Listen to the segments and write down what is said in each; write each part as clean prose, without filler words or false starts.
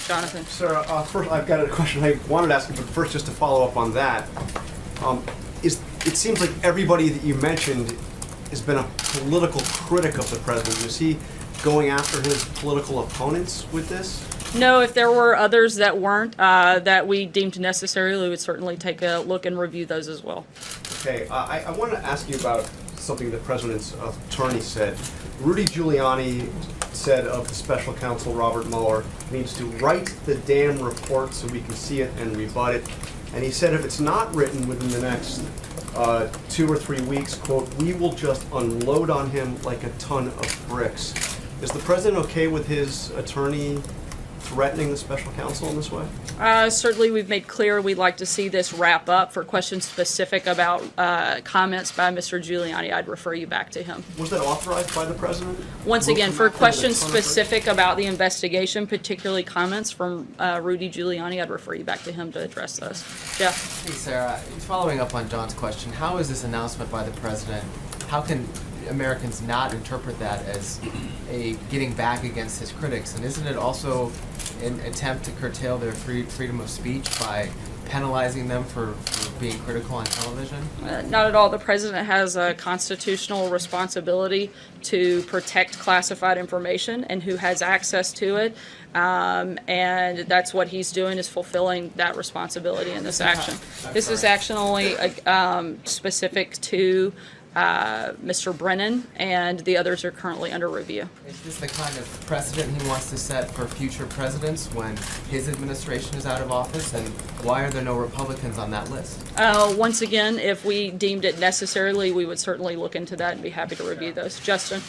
Jonathan. Sarah, first I've got a question I wanted to ask you, but first just to follow up on that. It seems like everybody that you mentioned has been a political critic of the president. Is he going after his political opponents with this? No, if there were others that weren't, that we deemed necessary, we would certainly take a look and review those as well. Okay, I want to ask you about something the president's attorney said. Rudy Giuliani said of the special counsel Robert Mueller needs to write the damn report so we can see it and rebut it. And he said if it's not written within the next 2 or 3 weeks, quote, we will just unload on him like a ton of bricks. Is the president okay with his attorney threatening the special counsel in this way? Certainly, we've made clear we'd like to see this wrap up. For questions specific about comments by Mr. Giuliani, I'd refer you back to him. Was that authorized by the president? Once again, for questions specific about the investigation, particularly comments from Rudy Giuliani, I'd refer you back to him to address those. Jeff? Hey, Sarah, following up on John's question, how is this announcement by the president, how can Americans not interpret that as a getting back against his critics? And isn't it also an attempt to curtail their freedom of speech by penalizing them for being critical on television? Not at all. The president has a constitutional responsibility to protect classified information and who has access to it. And that's what he's doing, is fulfilling that responsibility in this action. This is action only specific to Mr. Brennan, and the others are currently under review. Is this the kind of precedent he wants to set for future presidents when his administration is out of office? And why are there no Republicans on that list? Once again, if we deemed it necessarily, we would certainly look into that and be happy to review those. Justin?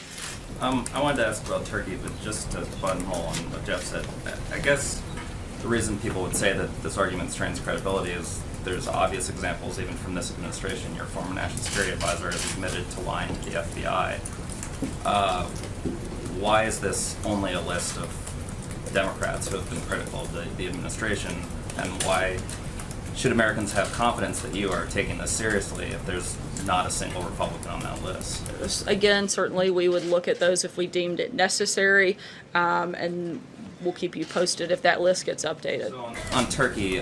I wanted to ask about Turkey, but just to buttonhole on what Jeff said, I guess the reason people would say that this argument strains credibility is there's obvious examples, even from this administration. Your former national security advisor has admitted to lying to the FBI. Why is this only a list of Democrats who have been critical of the administration? And why should Americans have confidence that you are taking this seriously if there's not a single Republican on that list? Again, certainly we would look at those if we deemed it necessary, and we'll keep you posted if that list gets updated. So on Turkey,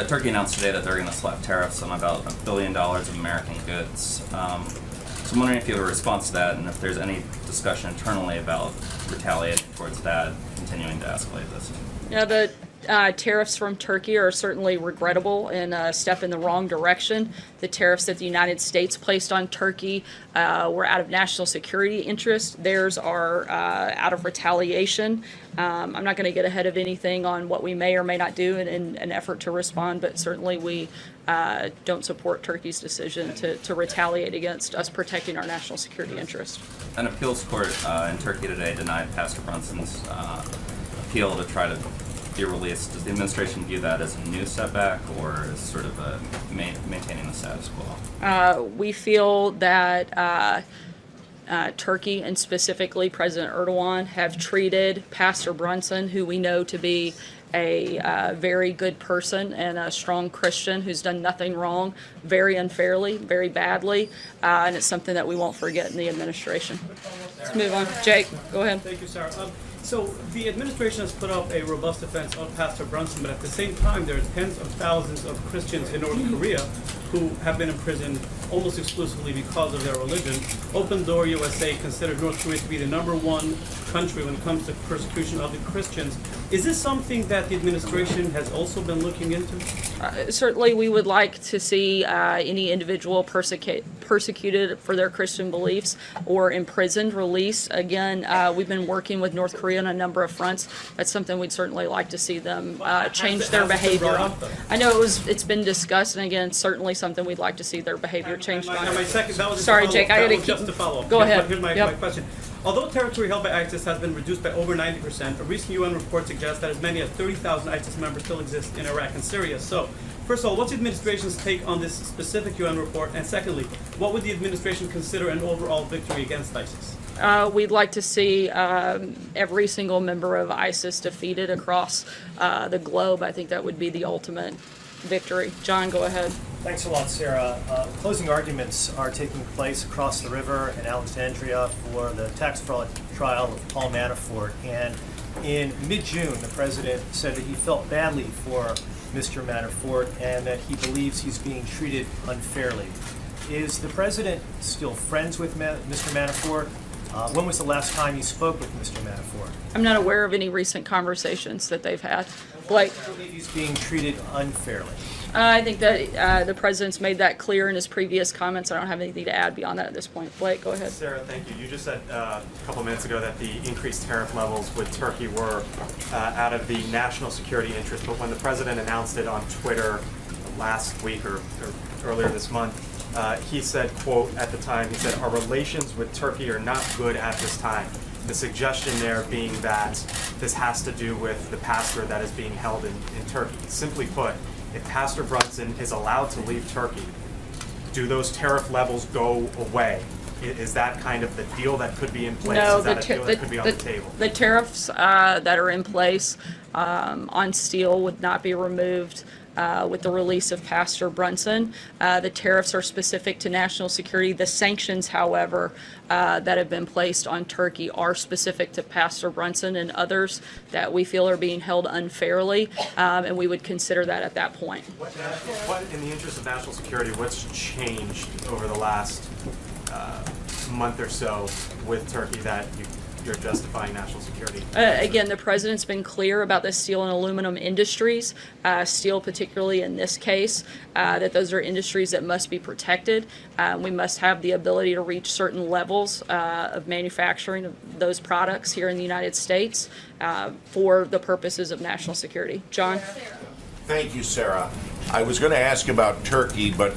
Turkey announced today that they're going to slap tariffs on about $1 billion of American goods. So I'm wondering if you have a response to that, and if there's any discussion internally about retaliating towards that, continuing to escalate this. Yeah, the tariffs from Turkey are certainly regrettable and a step in the wrong direction. The tariffs that the United States placed on Turkey were out of national security interest. Theirs are out of retaliation. I'm not going to get ahead of anything on what we may or may not do in an effort to respond, but certainly we don't support Turkey's decision to retaliate against us protecting our national security interest. An appeals court in Turkey today denied Pastor Brunson's appeal to try to be released. Does the administration view that as a new setback, or as sort of maintaining the status quo? We feel that Turkey, and specifically President Erdogan, have treated Pastor Brunson, who we know to be a very good person and a strong Christian who's done nothing wrong, very unfairly, very badly, and it's something that we won't forget in the administration. Let's move on. Jake, go ahead. Thank you, Sarah. So the administration has put up a robust defense of Pastor Brunson, but at the same time, there are tens of thousands of Christians in North Korea who have been imprisoned almost exclusively because of their religion. Open Door USA considered North Korea to be the #1 country when it comes to persecution of the Christians. Is this something that the administration has also been looking into? Certainly, we would like to see any individual persecuted for their Christian beliefs or imprisoned released. Again, we've been working with North Korea on a number of fronts. That's something we'd certainly like to see them change their behavior. I know it's been discussed, and again, certainly something we'd like to see their behavior changed on. Sorry, Jake, I got to keep. Just to follow up. Go ahead. Here's my question. Although territory held by ISIS has been reduced by over 90%, a recent UN report suggests that as many as 30,000 ISIS members still exist in Iraq and Syria. So, first of all, what's the administration's take on this specific UN report? And secondly, what would the administration consider an overall victory against ISIS? We'd like to see every single member of ISIS defeated across the globe. I think that would be the ultimate victory. John, go ahead. Thanks a lot, Sarah. Closing arguments are taking place across the river in Alexandria for the tax fraud trial of Paul Manafort. And In mid-June, the president said that he felt badly for Mr. Manafort and that he believes he's being treated unfairly. Is the president still friends with Mr. Manafort? When was the last time you spoke with Mr. Manafort? I'm not aware of any recent conversations that they've had. Blake? I believe he's being treated unfairly. I think that the president's made that clear in his previous comments. I don't have anything to add beyond that at this point. Blake, go ahead. Sarah, thank you. You just said a couple minutes ago that the increased tariff levels with Turkey were out of the national security interest, but when the president announced it on Twitter last week or earlier this month, he said, quote, at the time, he said, "Our relations with Turkey are not good at this time." The suggestion there being that this has to do with the pastor that is being held in Turkey. Simply put, if Pastor Brunson is allowed to leave Turkey, do those tariff levels go away? Is that kind of the deal that could be in place? No, Is that a deal that could be on the table? the tariffs that are in place on steel would not be removed with the release of Pastor Brunson. The tariffs are specific to national security. The sanctions, however, that have been placed on Turkey are specific to Pastor Brunson and others that we feel are being held unfairly, and we would consider that at that point. What, in the interest of national security, what's changed over the last month or so with Turkey that you're justifying national security? Again, the president's been clear about the steel and aluminum industries, steel particularly in this case, that those are industries that must be protected. We must have the ability to reach certain levels of manufacturing of those products here in the United States for the purposes of national security. John? Thank you, Sarah. I was going to ask about Turkey, but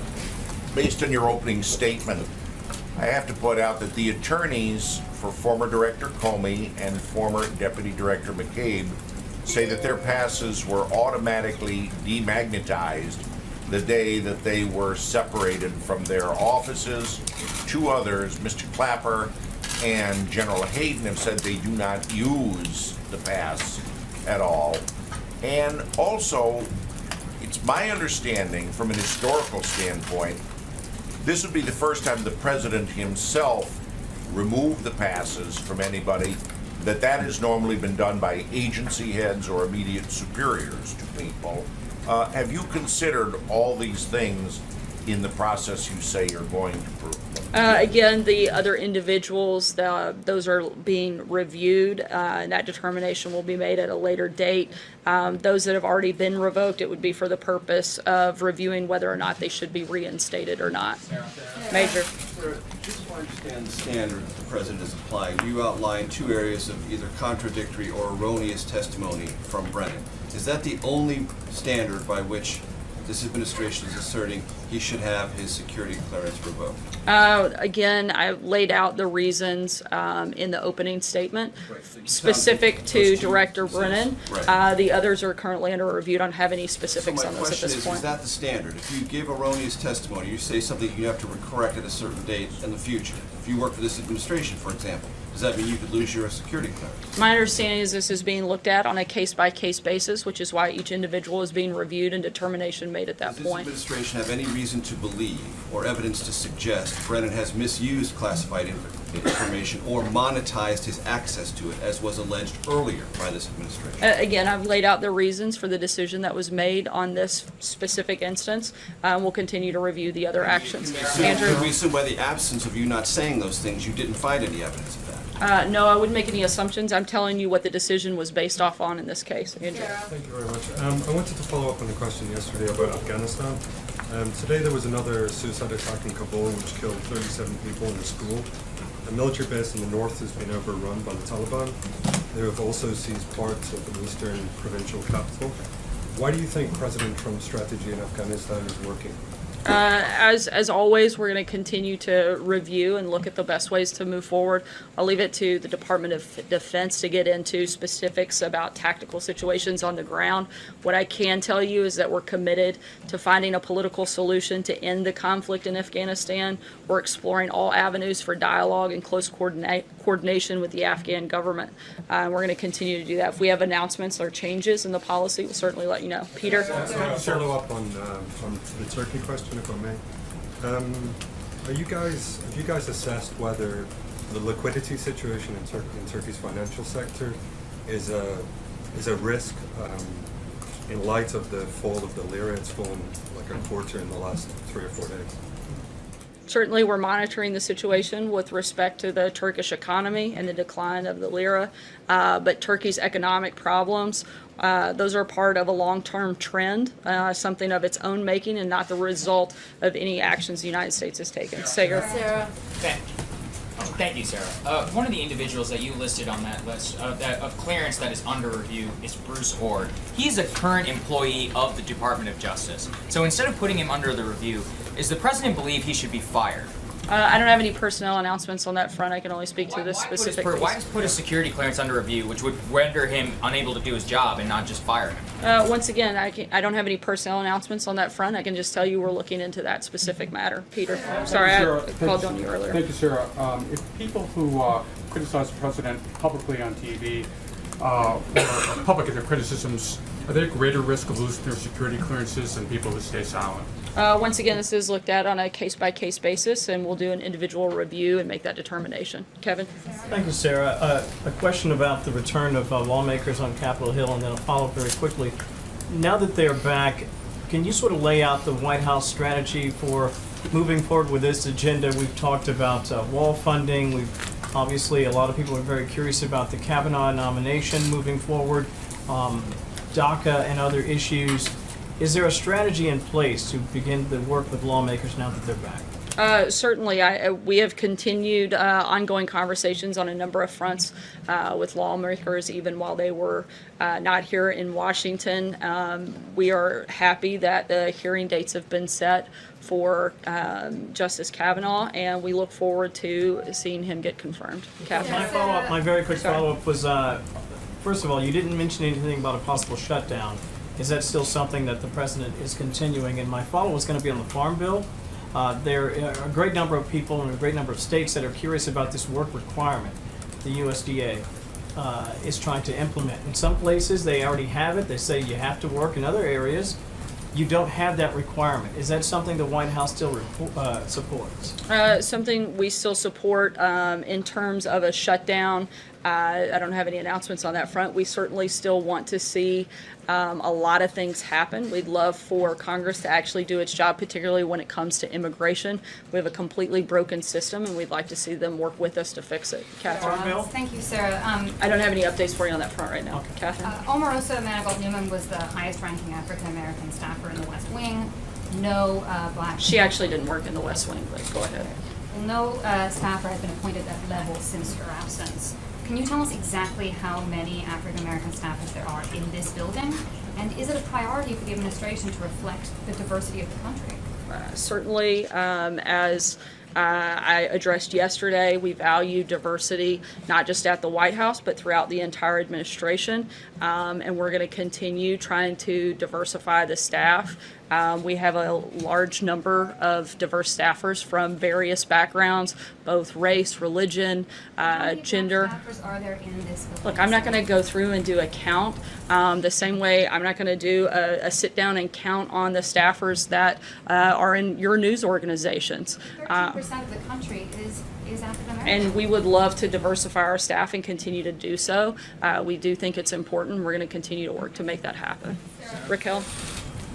based on your opening statement, I have to point out that the attorneys for former Director Comey and former Deputy Director McCabe say that their passes were automatically demagnetized the day that they were separated from their offices. Two others, Mr. Clapper and General Hayden, have said they do not use the pass at all. And also, it's my understanding from an historical standpoint, this would be the first time the president himself removed the passes from anybody, that has normally been done by agency heads or immediate superiors to people. Have you considered all these things in the process you say you're going to prove? Again, the other individuals, those are being reviewed, and that determination will be made at a later date. Those that have already been revoked, it would be for the purpose of reviewing whether or not they should be reinstated or not. Major. Just to understand the standard that the president is applying, you outlined two areas of either contradictory or erroneous testimony from Brennan. Is that the only standard by which this administration is asserting he should have his security clearance revoked? Again, I laid out the reasons in the opening statement specific to Director Brennan. Right. The others are currently under review. Don't have any specifics on this at this point. Is that the standard? If you give erroneous testimony, you say something you have to correct at a certain date in the future. If you work for this administration, for example, does that mean you could lose your security clearance? My understanding is this is being looked at on a case-by-case basis, which is why each individual is being reviewed and determination made at that Does point. this administration have any reason to believe or evidence to suggest Brennan has misused classified information or monetized his access to it, as was alleged earlier by this administration? Again, I've laid out the reasons for the decision that was made on this specific instance. We'll continue to review the other actions. Andrew? Could we assume by the absence of you not saying those things, you didn't find any evidence of that? No, I wouldn't make any assumptions. I'm telling you what the decision was based off on in this case. Andrew? Thank you very much. I wanted to follow up on the question yesterday about Afghanistan. Today there was another suicide attack in Kabul which killed 37 people in a school. A military base in the north has been overrun by the Taliban. They have also seized parts of the eastern provincial capital. Why do you think President Trump's strategy in Afghanistan is working? As always, we're going to continue to review and look at the best ways to move forward. I'll leave it to the Department of Defense to get into specifics about tactical situations on the ground. What I can tell you is that we're committed to finding a political solution to end the conflict in Afghanistan. We're exploring all avenues for dialogue and close coordination with the Afghan government. We're going to continue to do that. If we have announcements or changes in the policy, we'll certainly let you know. Peter? Follow up on the Turkey question, if I may. Have you guys assessed whether the liquidity situation in Turkey's financial sector is a risk in light of the fall of the lira. It's fallen like a quarter in the last 3 or 4 days. Certainly, we're monitoring the situation with respect to the Turkish economy and the decline of the lira, but Turkey's economic problems, those are part of a long-term trend, something of its own making and not the result of any actions the United States has taken. Sarah. Thank you, Sarah. One of the individuals that you listed on that list of clearance that is under review is Bruce Ord. He's a current employee of the Department of Justice. So instead of putting him under the review, does the president believe he should be fired? I don't have any personnel announcements on that front. I can only speak to this specific case. Why just put a security clearance under review, which would render him unable to do his job and not just fire him? Once again, I don't have any personnel announcements on that front. I can just tell you we're looking into that specific matter. Peter, sorry, I called on you earlier. Thank you, Sarah. If people who criticize the president publicly on TV or public in their criticisms, are they at greater risk of losing their security clearances than people who stay silent? Once again, this is looked at on a case-by-case basis, and we'll do an individual review and make that determination. Kevin? Thank you, Sarah. A question about the return of lawmakers on Capitol Hill, and then a follow-up very quickly. Now that they're back, can you sort of lay out the White House strategy for moving forward with this agenda? We've talked about wall funding. Obviously, a lot of people are very curious about the Kavanaugh nomination moving forward, DACA and other issues. Is there a strategy in place to begin to work with lawmakers now that they're back? Certainly, we have continued ongoing conversations on a number of fronts with lawmakers, even while they were not here in Washington. We are happy that the hearing dates have been set for Justice Kavanaugh, and we look forward to seeing him get confirmed. Catherine? My very quick follow-up was, first of all, you didn't mention anything about a possible shutdown. Is that still something that the president is continuing? And my follow-up is going to be on the Farm Bill. There are a great number of people in a great number of states that are curious about this work requirement the USDA is trying to implement. In some places, they already have it. They say you have to work. In other areas, you don't have that requirement. Is that something the White House still supports? Something we still support in terms of a shutdown. I don't have any announcements on that front. We certainly still want to see a lot of things happen. We'd love for Congress to actually do its job, particularly when it comes to immigration. We have a completely broken system, and we'd like to see them work with us to fix it. Catherine? Thank you, Sarah. I don't have any updates for you on that front right now. Okay. Catherine? Omarosa Manigault Newman was the highest-ranking African-American staffer in the West Wing. No black... She actually didn't work in the West Wing, but go ahead. Well, no staffer has been appointed at that level since her absence. Can you tell us exactly how many African-American staffers there are in this building? And is it a priority for the administration to reflect the diversity of the country? Certainly, as I addressed yesterday, we value diversity not just at the White House, but throughout the entire administration. And we're going to continue trying to diversify the staff. We have a large number of diverse staffers from various backgrounds, both race, religion, gender. How many staffers are there in this building? Look, I'm not going to go through and do a count. The same way I'm not going to do a sit down and count on the staffers that are in your news organizations. 13% of the country is African American. And we would love to diversify our staff and continue to do so. We do think it's important. We're going to continue to work to make that happen. Raquel?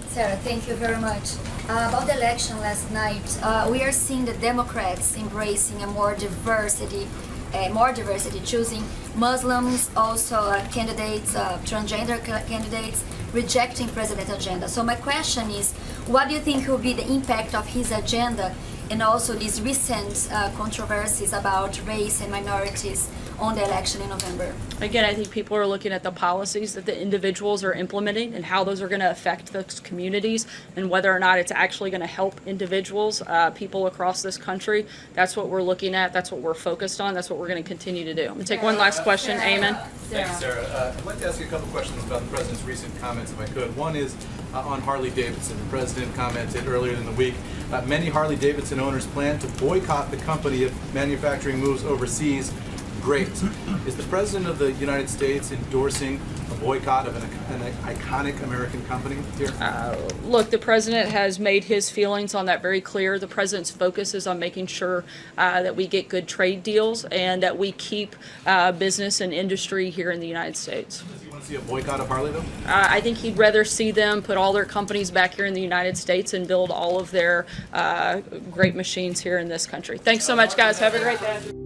Sarah, thank you very much. About the election last night, we are seeing the Democrats embracing a more diversity, choosing Muslims, also candidates, transgender candidates, rejecting president's agenda. So my question is, what do you think will be the impact of his agenda and also these recent controversies about race and minorities on the election in November? Again, I think people are looking at the policies that the individuals are implementing and how those are going to affect those communities and whether or not it's actually going to help individuals, people across this country. That's what we're looking at. That's what we're focused on. That's what we're going to continue to do. I'm going to take one last question. Eamon? Thanks, Sarah. I'd like to ask you a couple questions about the President's recent comments, if I could. One is on Harley-Davidson. The President commented earlier in the week, many Harley-Davidson owners plan to boycott the company if manufacturing moves overseas. Great. Is the President of the United States endorsing a boycott of an iconic American company here? Look, the president has made his feelings on that very clear. The president's focus is on making sure that we get good trade deals and that we keep business and industry here in the United States. Does he want to see a boycott of Harley, though? I think he'd rather see them put all their companies back here in the United States and build all of their great machines here in this country. Thanks so much, guys. Have a great day.